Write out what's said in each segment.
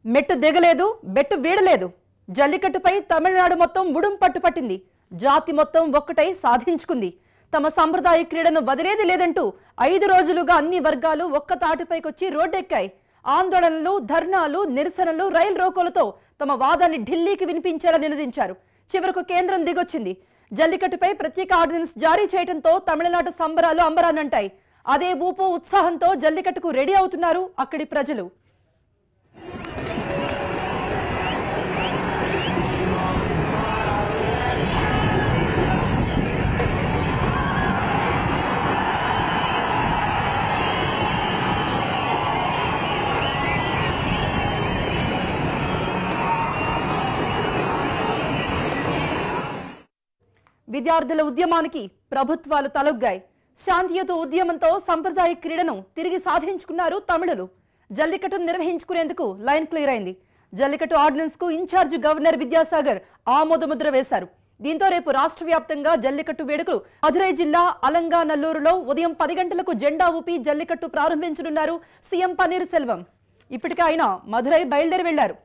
మెట్టు దిగలేదు, బెట్టు వీడలేదు. జల్లికట్టుపై తమిళనాడు మొత్తం ఉడుం పట్టుపట్టింది. జాతి మొత్తం ఒక్కటై సాధించుకుంది. తమ సంప్రదాయ క్రీడను వదిలేది లేదంటూ 5 రోజులుగా అన్ని వర్గాలు ఒక్క తాటిపైకొచ్చి రోడ్డెక్కాయి. ఆందోళనలు, ధర్నాలు, నిరసనలు, రైలు రోకోలతో తమ వాదాన్ని ఢిల్లీకి వినిపించేలా నినదించారు. చివరకు కేంద్రం దిగొచ్చింది. జల్లికట్టుపై ప్రత్యేక ఆర్డినెన్స్ జారీ చేయడంతో తమిళనాడు సంబరాలు అంబరాన్నంటాయి. అదే ఊపు ఉత్సాహంతో జల్లికట్టుకు రెడీ అవుతున్నారు అక్కడి ప్రజలు. విద్యార్థుల ఉద్యమానికి ప్రభుత్వాలు తలొగ్గాయి. శాంతియుత ఉద్యమంతో సంప్రదాయ క్రీడను తిరిగి సాధించుకున్నారు తమిళులు. జల్లికట్టును నిర్వహించుకునేందుకు లైన్ క్లియర్ అయింది. జల్లికట్టు ఆర్డినెన్స్ కు ఇన్ఛార్జ్ గవర్నర్ విద్యాసాగర్ ఆమోదముద్ర వేశారు. దీంతో రేపు రాష్ట్ర వ్యాప్తంగా జల్లికట్టు వేడుకలు. మధురై జిల్లా అలంగానల్లూరులో ఉదయం 10 గంటలకు జెండా ఊపి జల్లికట్టు ప్రారంభించనున్నారు సీఎం పన్నీర్ సెల్వం. ఇప్పటికే ఆయన మధురై బయలుదేరి వెళ్లారు.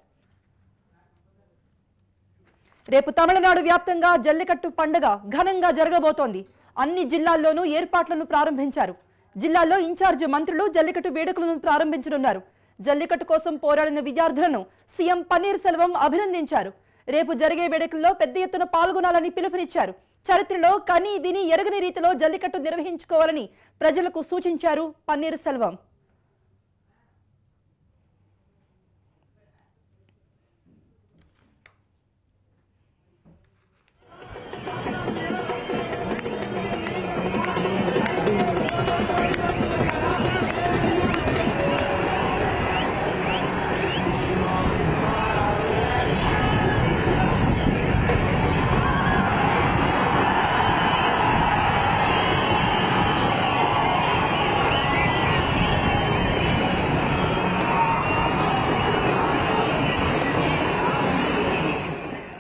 రేపు తమిళనాడు వ్యాప్తంగా జల్లికట్టు పండుగ ఘనంగా జరగబోతోంది. అన్ని జిల్లాల్లోనూ ఏర్పాట్లను ప్రారంభించారు. జిల్లాల్లో ఇన్ఛార్జ్ మంత్రులు జల్లికట్టు వేడుకలను ప్రారంభించనున్నారు. జల్లికట్టు కోసం పోరాడిన విద్యార్థులను సీఎం పన్నీర్ సెల్వం అభినందించారు. రేపు జరిగే వేడుకల్లో పెద్ద ఎత్తున పాల్గొనాలని పిలుపునిచ్చారు. చరిత్రలో కని విని ఎరగని రీతిలో జల్లికట్టు నిర్వహించుకోవాలని ప్రజలకు సూచించారు పన్నీర్ సెల్వం.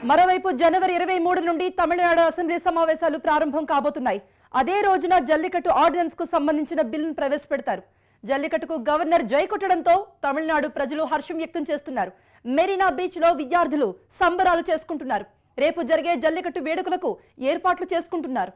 మరోవైపు జనవరి 23 నుండి తమిళనాడు అసెంబ్లీ సమావేశాలు ప్రారంభం కాబోతున్నాయి. అదే రోజున జల్లికట్టు ఆర్డినెన్స్ కు సంబంధించిన బిల్లును ప్రవేశపెడతారు. జల్లికట్టుకు గవర్నర్ జై కొట్టడంతో తమిళనాడు ప్రజలు హర్షం వ్యక్తం చేస్తున్నారు. మెరీనా బీచ్ లో విద్యార్థులు సంబరాలు చేసుకుంటున్నారు. రేపు జరిగే జల్లికట్టు వేడుకలకు ఏర్పాట్లు చేసుకుంటున్నారు.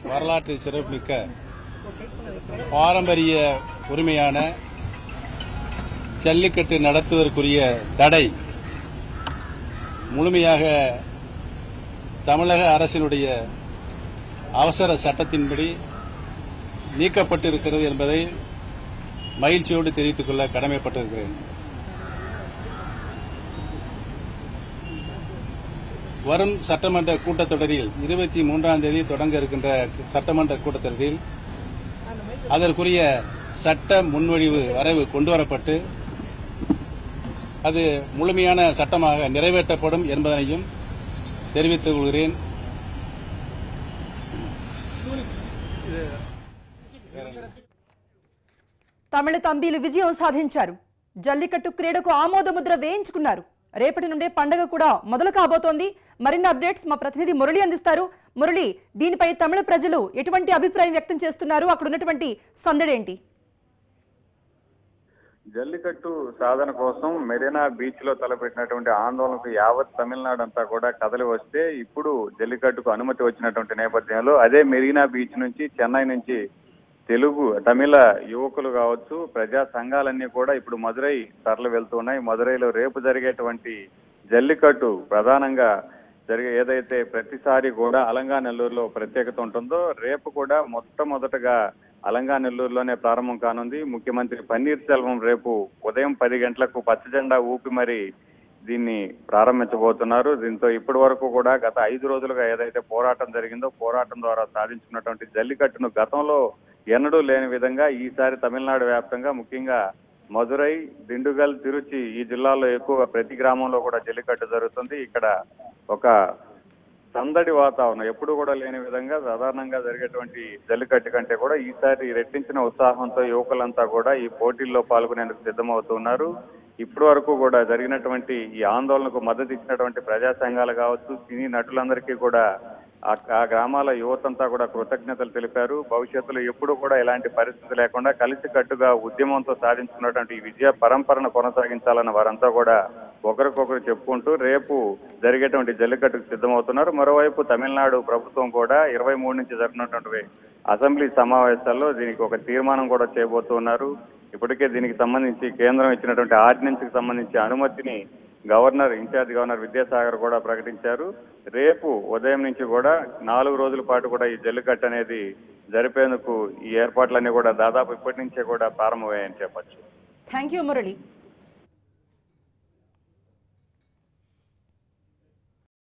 வரலாற்று சிறப்புமிக்க பாரம்பரிய உரிமையான ஜல்லிக்கட்டு நடத்துவதற்குரிய தடை முழுமையாக தமிழக அரசினுடைய அவசர சட்டத்தின்படி நீக்கப்பட்டிருக்கிறது என்பதை மகிழ்ச்சியோடு தெரிவித்துக் கொள்ள கடமைப்பட்டிருக்கிறேன். வரும் சட்டமன்ற கூட்டத்தொடரில் 23ஆம் தேதி தொடங்க இருக்கின்ற சட்டமன்ற கூட்டத்தொடரில் அதற்குரிய சட்ட முன்வடிவு வரைவு கொண்டுவரப்பட்டு அது முழுமையான சட்டமாக நிறைவேற்றப்படும் என்பதனையும் தெரிவித்துக் கொள்கிறேன். తమిళ తంబీలు విజయం సాధించారు. జల్లికట్టు క్రీడకు ఆమోదముద్ర వేయించుకున్నారు. రేపటి నుండే పండుగ కూడా మొదలు కాబోతోంది. మరిన్ని అప్డేట్స్ మా ప్రతినిధి మురళి అందిస్తారు. మురళి, దీనిపై తమిళ ప్రజలు ఎటువంటి అభిప్రాయం వ్యక్తం చేస్తున్నారు? అక్కడ ఉన్నటువంటి సందడేంటి? జల్లికట్టు సాధన కోసం మెరీనా బీచ్ లో తలపెట్టినటువంటి ఆందోళనకు యావత్ తమిళనాడు అంతా కూడా కదలి వస్తే ఇప్పుడు జల్లికట్టుకు అనుమతి వచ్చినటువంటి నేపథ్యంలో అదే మెరీనా బీచ్ నుంచి చెన్నై నుంచి తమిళ యువకులు కావచ్చు, ప్రజా సంఘాలన్నీ కూడా ఇప్పుడు మదురై తరలి వెళ్తున్నాయి. మదురైలో రేపు జరిగేటువంటి జల్లికట్టు ప్రధానంగా ఏదైతే ప్రతిసారి కూడా అలంగానెల్లూరులో ప్రత్యేకత ఉంటుందో రేపు కూడా మొట్టమొదటగా అలంగానెల్లూరులోనే ప్రారంభం కానుంది. ముఖ్యమంత్రి పన్నీర్ సెల్వం రేపు ఉదయం 10 గంటలకు పచ్చజెండా ఊపి మరి దీన్ని ప్రారంభించబోతున్నారు. దీంతో ఇప్పటి వరకు కూడా గత 5 రోజులుగా ఏదైతే పోరాటం జరిగిందో పోరాటం ద్వారా సాధించుకున్నటువంటి జల్లికట్టును గతంలో ఎన్నడూ లేని విధంగా ఈసారి తమిళనాడు వ్యాప్తంగా ముఖ్యంగా మదురై, దిండుగల్, తిరుచి ఈ జిల్లాల్లో ఎక్కువగా ప్రతి గ్రామంలో కూడా జల్లికట్టు జరుగుతుంది. ఇక్కడ ఒక సందడి వాతావరణం ఎప్పుడు కూడా లేని విధంగా సాధారణంగా జరిగేటువంటి జల్లికట్టు కంటే కూడా ఈసారి రెట్టించిన ఉత్సాహంతో యువకులంతా కూడా ఈ పోటీల్లో పాల్గొనేందుకు సిద్ధమవుతున్నారు. ఇప్పటి వరకు కూడా జరిగినటువంటి ఈ ఆందోళనకు మద్దతు ఇచ్చినటువంటి ప్రజా సంఘాలు కావచ్చు, సినీ నటులందరికీ కూడా ఆ గ్రామాల యువతంతా కూడా కృతజ్ఞతలు తెలిపారు. భవిష్యత్తులో ఎప్పుడు కూడా ఇలాంటి పరిస్థితి లేకుండా కలిసికట్టుగా ఉద్యమంతో సాధించుకున్నటువంటి ఈ విజయ పరంపరను కొనసాగించాలని వారంతా కూడా ఒకరికొకరు చెప్పుకుంటూ రేపు జరిగేటువంటి జల్లికట్టుకు సిద్ధమవుతున్నారు. మరోవైపు తమిళనాడు ప్రభుత్వం కూడా 23 నుంచి జరుగుతున్నటువంటి అసెంబ్లీ సమావేశాల్లో దీనికి ఒక తీర్మానం కూడా చేయబోతున్నారు. ఇప్పటికే దీనికి సంబంధించి కేంద్రం ఇచ్చినటువంటి ఆర్డినెన్స్ కి సంబంధించి అనుమతిని ఇన్ఛార్జ్ గవర్నర్ విద్యాసాగర్ కూడా ప్రకటించారు. రేపు ఉదయం నుంచి కూడా 4 రోజుల పాటు కూడా ఈ జల్లికట్టు అనేది జరిపేందుకు ఈ ఏర్పాట్లన్నీ కూడా దాదాపు ఇప్పటి నుంచే కూడా ప్రారంభమయ్యాయని చెప్పొచ్చు. Thank you Murali.